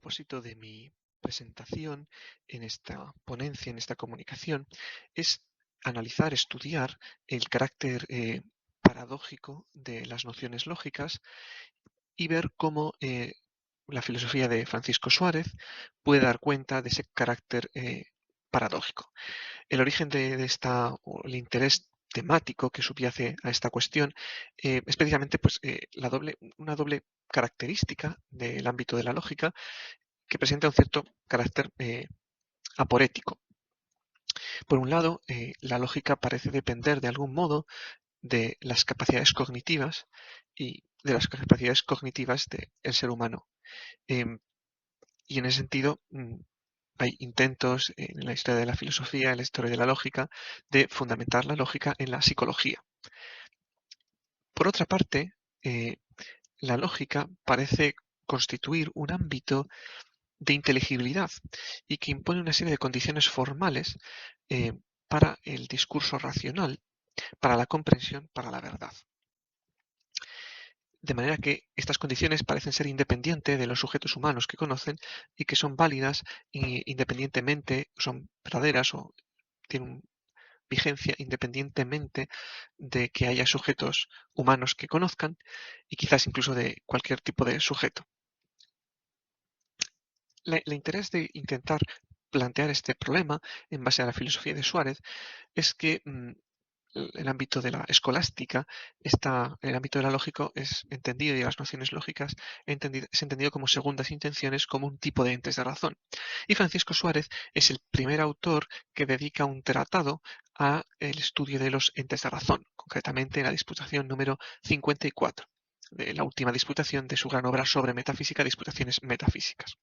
propósito de mi presentación en esta ponencia, en esta comunicación, es analizar, estudiar el carácter paradójico de las nociones lógicas y ver cómo la filosofía de Francisco Suárez puede dar cuenta de ese carácter paradójico. El origen de esta, o el interés temático que subyace a esta cuestión es precisamente pues, una doble característica del ámbito de la lógica que presenta un cierto carácter aporético. Por un lado, la lógica parece depender de algún modo de las capacidades cognitivas y de las capacidades cognitivas del ser humano. Em, y en ese sentido, hay intentos en la historia de la filosofía, en la historia de la lógica, de fundamentar la lógica en la psicología. Por otra parte, la lógica parece constituir un ámbito de inteligibilidad y que impone una serie de condiciones formales eh, para el discurso racional, para la comprensión, para la verdad. De manera que estas condiciones parecen ser independientes de los sujetos humanos que conocen y que son válidas independientemente, son verdaderas o tienen vigencia independientemente de que haya sujetos humanos que conozcan y quizás incluso de cualquier tipo de sujeto. El interés de intentar plantear este problema en base a la filosofía de Suárez es que el ámbito de la escolástica, el ámbito de la lógica es entendido y las nociones lógicas es entendido como segundas intenciones, como un tipo de entes de razón. Y Francisco Suárez es el primer autor que dedica un tratado a el estudio de los entes de razón, concretamente en la disputación número 54, de la última disputación de su gran obra sobre metafísica, Disputaciones metafísicas.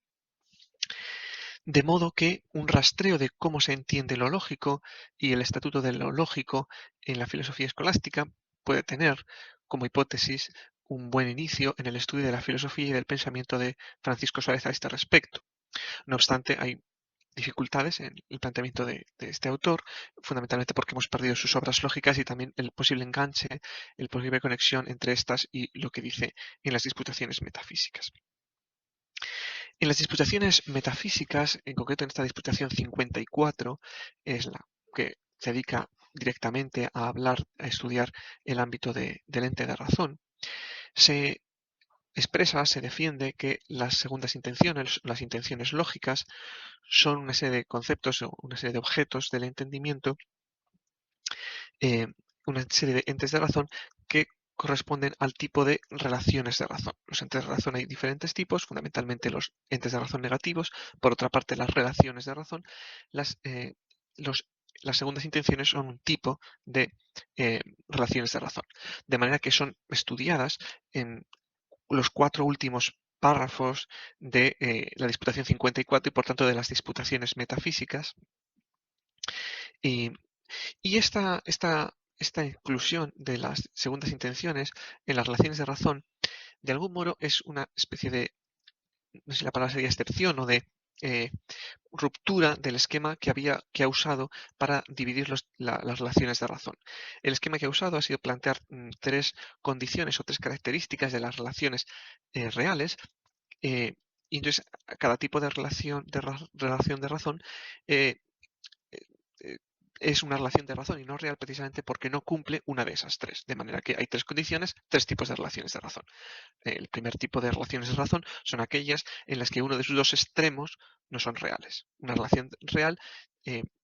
De modo que un rastreo de cómo se entiende lo lógico y el estatuto de lo lógico en la filosofía escolástica puede tener como hipótesis un buen inicio en el estudio de la filosofía y del pensamiento de Francisco Suárez a este respecto. No obstante, hay dificultades en el planteamiento de este autor, fundamentalmente porque hemos perdido sus obras lógicas y también el posible enganche, el posible conexión entre estas y lo que dice en las disputaciones metafísicas. En las disputaciones metafísicas, en concreto en esta disputación 54, es la que se dedica directamente a hablar, a estudiar el ámbito del ente de razón, se expresa, se defiende que las segundas intenciones, las intenciones lógicas, son una serie de conceptos o una serie de objetos del entendimiento, eh, una serie de entes de razón que corresponden al tipo de relaciones de razón. Los entes de razón hay diferentes tipos, fundamentalmente los entes de razón negativos, por otra parte las relaciones de razón, las, los, las segundas intenciones son un tipo de relaciones de razón, de manera que son estudiadas en los 4 últimos párrafos de la disputación 54 y por tanto de las disputaciones metafísicas. Y esta inclusión de las segundas intenciones en las relaciones de razón, de algún modo es una especie de, no sé si la palabra sería excepción o de eh, ruptura del esquema que ha usado para dividir las relaciones de razón. El esquema que ha usado ha sido plantear tres condiciones o tres características de las relaciones reales. Y entonces, cada tipo de relación de razón eh, eh, es una relación de razón y no real precisamente porque no cumple una de esas tres. De manera que hay tres condiciones, tres tipos de relaciones de razón. El primer tipo de relaciones de razón son aquellas en las que uno de sus dos extremos no son reales. Una relación real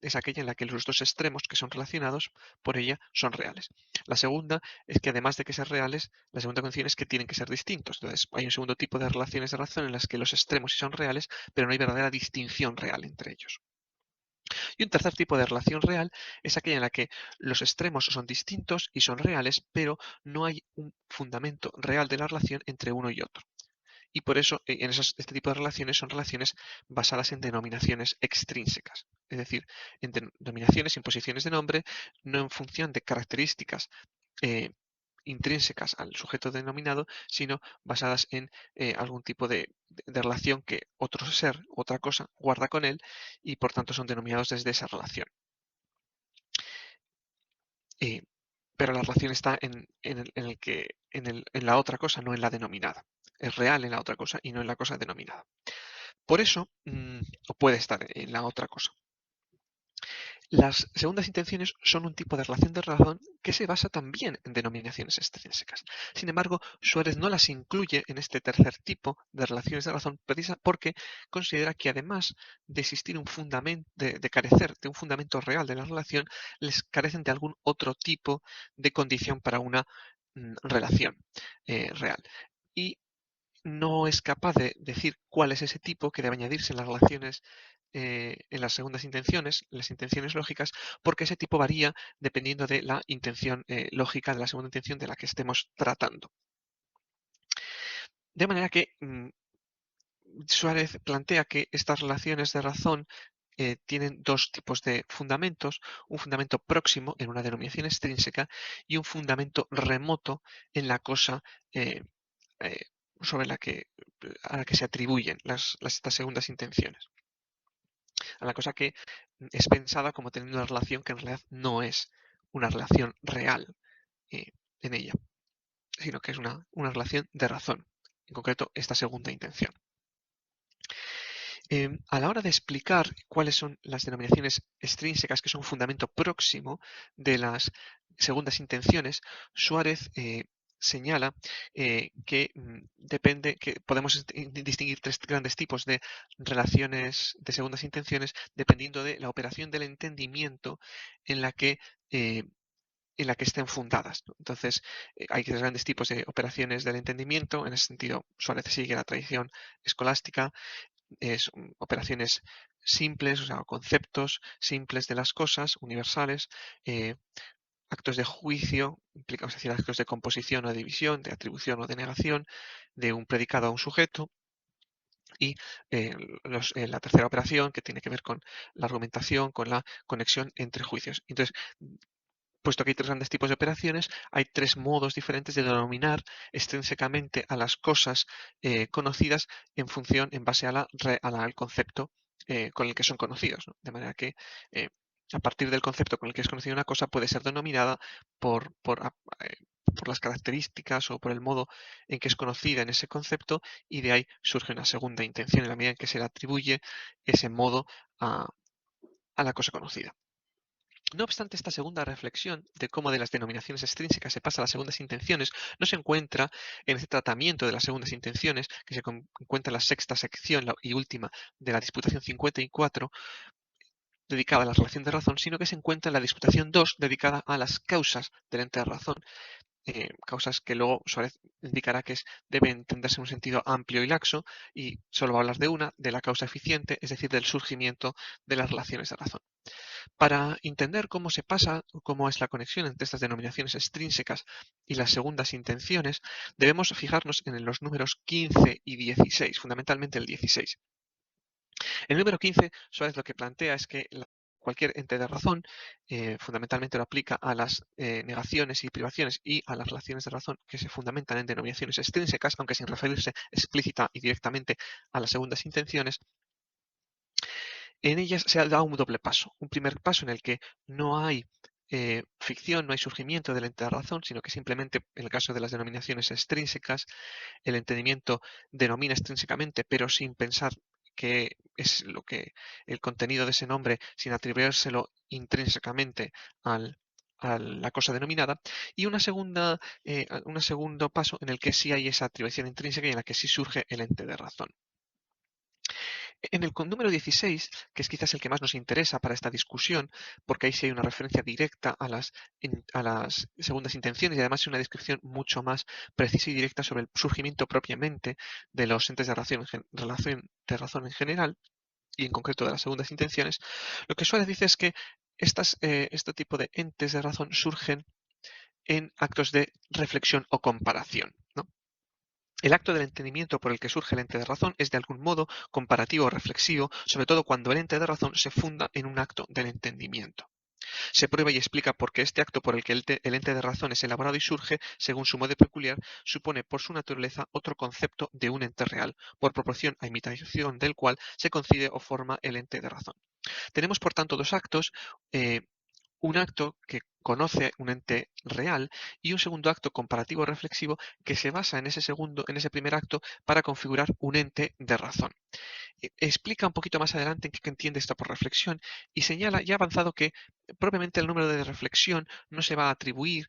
es aquella en la que los dos extremos que son relacionados por ella son reales. La segunda es que además de que ser reales, la segunda condición es que tienen que ser distintos. Entonces hay un segundo tipo de relaciones de razón en las que los extremos sí son reales, pero no hay verdadera distinción real entre ellos. Y un tercer tipo de relación real es aquella en la que los extremos son distintos y son reales, pero no hay un fundamento real de la relación entre uno y otro. Y por eso este tipo de relaciones son relaciones basadas en denominaciones extrínsecas, es decir, en denominaciones, imposiciones de nombre, no en función de características eh, intrínsecas al sujeto denominado, sino basadas en algún tipo de relación que otro ser, otra cosa, guarda con él y por tanto son denominados desde esa relación. Eh, pero la relación está en la otra cosa, no en la denominada. Es real en la otra cosa y no en la cosa denominada. Por eso, o puede estar en la otra cosa. Las segundas intenciones son un tipo de relación de razón que se basa también en denominaciones extrínsecas. Sin embargo, Suárez no las incluye en este tercer tipo de relaciones de razón precisa porque considera que además de existir un fundamento, de carecer de un fundamento real de la relación, les carecen de algún otro tipo de condición para una relación real. Y no es capaz de decir cuál es ese tipo que debe añadirse en las relaciones, en las segundas intenciones, las intenciones lógicas, porque ese tipo varía dependiendo de la intención lógica de la segunda intención de la que estemos tratando. De manera que Suárez plantea que estas relaciones de razón tienen dos tipos de fundamentos, un fundamento próximo en una denominación extrínseca y un fundamento remoto en la cosa eh, eh, sobre a la que se atribuyen estas segundas intenciones. A la cosa que es pensada como teniendo una relación que en realidad no es una relación real eh, en ella, sino que es una relación de razón, en concreto esta segunda intención. A la hora de explicar cuáles son las denominaciones extrínsecas, que son un fundamento próximo de las segundas intenciones, Suárez señala que podemos distinguir tres grandes tipos de relaciones de segundas intenciones dependiendo de la operación del entendimiento en la que eh, estén fundadas, ¿no? Entonces, hay tres grandes tipos de operaciones del entendimiento. En ese sentido, Suárez sigue la tradición escolástica, operaciones simples, o sea, conceptos simples de las cosas, universales, eh, actos de juicio, es decir, actos de composición o de división, de atribución o de negación, de un predicado a un sujeto, y la tercera operación que tiene que ver con la argumentación, con la conexión entre juicios. Entonces, puesto que hay tres grandes tipos de operaciones, hay tres modos diferentes de denominar extrínsecamente a las cosas conocidas en base al concepto con el que son conocidos, ¿no? De manera que a partir del concepto con el que es conocida una cosa puede ser denominada por las características o por el modo en que es conocida en ese concepto, y de ahí surge una segunda intención en la medida en que se le atribuye ese modo a la cosa conocida. No obstante, esta segunda reflexión de cómo de las denominaciones extrínsecas se pasa a las segundas intenciones no se encuentra en este tratamiento de las segundas intenciones que se encuentra en la sexta sección y última de la Disputación 54, dedicada a la relación de razón, sino que se encuentra en la Disputación 2, dedicada a las causas del ente de razón, causas que luego Suárez indicará que debe entenderse en un sentido amplio y laxo, y solo va a hablar de una, de la causa eficiente, es decir, del surgimiento de las relaciones de razón. Para entender cómo se pasa, cómo es la conexión entre estas denominaciones extrínsecas y las segundas intenciones, debemos fijarnos en los números 15 y 16, fundamentalmente el 16. El número 15, Suárez lo que plantea es que cualquier ente de razón, fundamentalmente lo aplica a las negaciones y privaciones y a las relaciones de razón que se fundamentan en denominaciones extrínsecas, aunque sin referirse explícita y directamente a las segundas intenciones. En ellas se da un doble paso. Un primer paso en el que no hay ficción, no hay surgimiento del ente de razón, sino que simplemente, en el caso de las denominaciones extrínsecas, el entendimiento denomina extrínsecamente, pero sin pensar qué es lo que el contenido de ese nombre, sin atribuírselo intrínsecamente a la cosa denominada, y un segundo paso en el que sí hay esa atribución intrínseca y en la que sí surge el ente de razón. En el número 16, que es quizás el que más nos interesa para esta discusión, porque ahí sí hay una referencia directa a las segundas intenciones y además es una descripción mucho más precisa y directa sobre el surgimiento propiamente de los entes de relación de razón en general y en concreto de las segundas intenciones, lo que Suárez dice es que este tipo de entes de razón surgen en actos de reflexión o comparación, ¿no? El acto del entendimiento por el que surge el ente de razón es de algún modo comparativo o reflexivo, sobre todo cuando el ente de razón se funda en un acto del entendimiento. Se prueba y explica por qué este acto por el que el ente de razón es elaborado y surge, según su modo peculiar, supone por su naturaleza otro concepto de un ente real, por proporción a imitación del cual se concibe o forma el ente de razón. Tenemos, por tanto, dos actos, un acto que conoce un ente real y un segundo acto comparativo reflexivo que se basa en ese primer acto para configurar un ente de razón. explica un poquito más adelante en qué entiende esto por reflexión y señala ya avanzado que propiamente el número de reflexión no se va a atribuir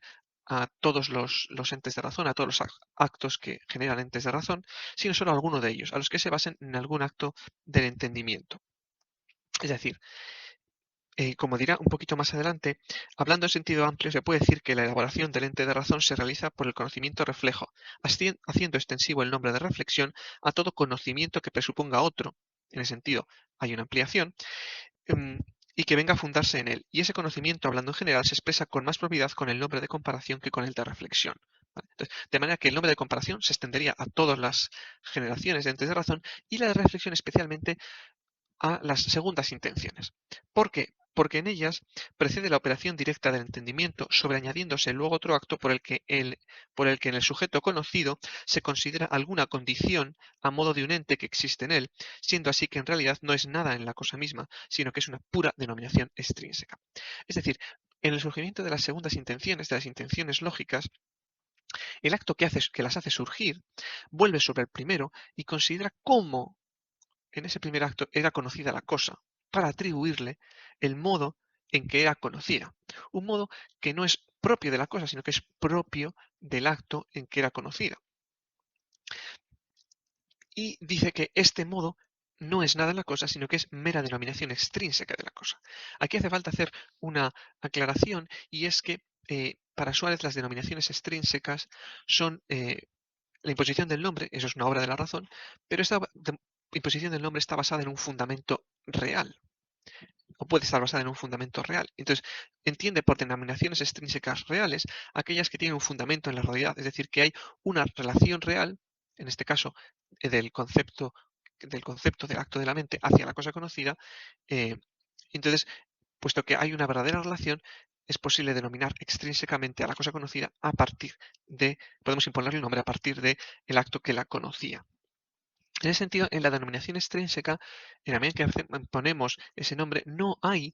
a todos los entes de razón, a todos los actos que generan entes de razón, sino solo a alguno de ellos, a los que se basen en algún acto del entendimiento. Es decir, como dirá un poquito más adelante, hablando en sentido amplio, se puede decir que la elaboración del ente de razón se realiza por el conocimiento reflejo, haciendo extensivo el nombre de reflexión a todo conocimiento que presuponga otro. En ese sentido, hay una ampliación, mm, y que venga a fundarse en él. Y ese conocimiento, hablando en general, se expresa con más propiedad con el nombre de comparación que con el de reflexión. ¿Vale? Entonces, de manera que el nombre de comparación se extendería a todas las generaciones de entes de razón y la de reflexión especialmente a las segundas intenciones. ¿Por qué? Porque en ellas precede la operación directa del entendimiento, sobreañadiéndose luego otro acto por el que en el sujeto conocido se considera alguna condición a modo de un ente que existe en él, siendo así que en realidad no es nada en la cosa misma, sino que es una pura denominación extrínseca. Es decir, en el surgimiento de las segundas intenciones, de las intenciones lógicas, el acto que las hace surgir vuelve sobre el primero y considera cómo en ese primer acto era conocida la cosa, para atribuirle el modo en que era conocida. Un modo que no es propio de la cosa, sino que es propio del acto en que era conocida. Y dice que este modo no es nada en la cosa, sino que es mera denominación extrínseca de la cosa. Aquí hace falta hacer una aclaración y es que para Suárez las denominaciones extrínsecas son la imposición del nombre, eso es una obra de la razón, pero esta imposición del nombre está basada en un fundamento real, o puede estar basada en un fundamento real. Entonces, entiende por denominaciones extrínsecas reales aquellas que tienen un fundamento en la realidad, es decir, que hay una relación real, en este caso del concepto del acto de la mente hacia la cosa conocida. eh, entonces, puesto que hay una verdadera relación, es posible denominar extrínsecamente a la cosa conocida a partir podemos imponerle el nombre a partir de el acto que la conocía. En ese sentido, en la denominación extrínseca, en la medida que ponemos ese nombre, no hay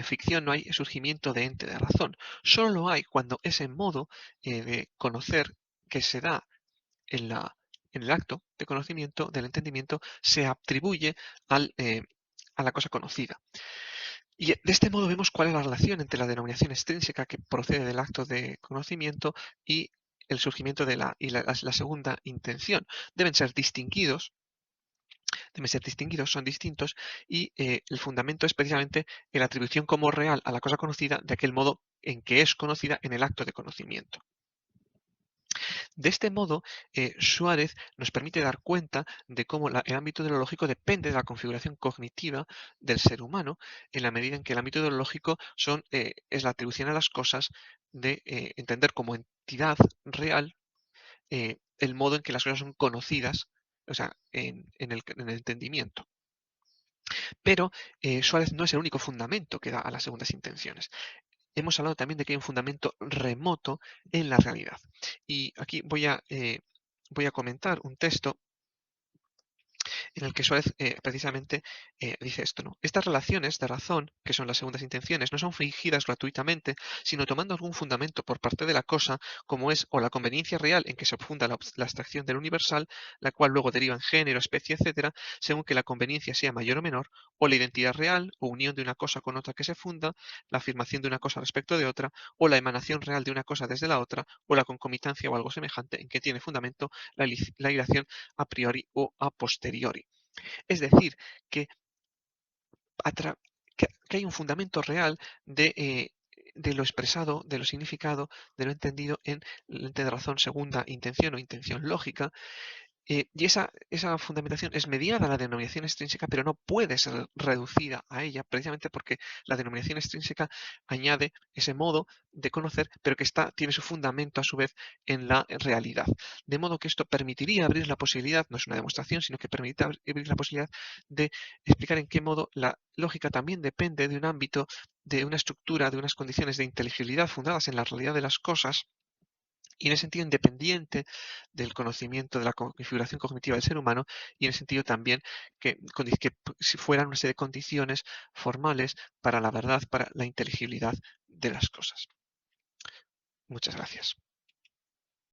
ficción, no hay surgimiento de ente de razón. Solo lo hay cuando ese modo de conocer que se da en en el acto de conocimiento, del entendimiento, se atribuye a la cosa conocida. Y de este modo vemos cuál es la relación entre la denominación extrínseca que procede del acto de conocimiento y el surgimiento de la segunda intención. Deben ser distinguidos, son distintos, y el fundamento es precisamente la atribución como real a la cosa conocida de aquel modo en que es conocida en el acto de conocimiento. De este modo, Suárez nos permite dar cuenta de cómo el ámbito de lo lógico depende de la configuración cognitiva del ser humano, en la medida en que el ámbito de lo lógico es la atribución a las cosas de entender como entidad real el modo en que las cosas son conocidas, o sea, en el entendimiento. Pero Suárez no es el único fundamento que da a las segundas intenciones. Hemos hablado también de que hay un fundamento remoto en la realidad. Y aquí voy a comentar un texto en el que Suárez precisamente dice esto, ¿no? Estas relaciones de razón, que son las segundas intenciones, no son fingidas gratuitamente, sino tomando algún fundamento por parte de la cosa, como es o la conveniencia real en que se funda la abstracción del universal, la cual luego deriva en género, especie, etcétera, según que la conveniencia sea mayor o menor, o la identidad real, o unión de una cosa con otra que se funda, la afirmación de una cosa respecto de otra, o la emanación real de una cosa desde la otra, o la concomitancia o algo semejante en que tiene fundamento la hilación a priori o a posteriori. Es decir, que, que hay un fundamento real de lo expresado, de lo significado, de lo entendido en la ente de razón segunda intención o intención lógica, y esa fundamentación es mediada a la denominación extrínseca, pero no puede ser reducida a ella, precisamente porque la denominación extrínseca añade ese modo de conocer, pero que tiene su fundamento a su vez en la realidad. De modo que esto permitiría abrir la posibilidad, no es una demostración, sino que permite abrir la posibilidad de explicar en qué modo la lógica también depende de un ámbito, de una estructura, de unas condiciones de inteligibilidad fundadas en la realidad de las cosas, y en el sentido independiente del conocimiento de la configuración cognitiva del ser humano, y en el sentido también que si fueran una serie de condiciones formales para la verdad, para la inteligibilidad de las cosas. Muchas gracias.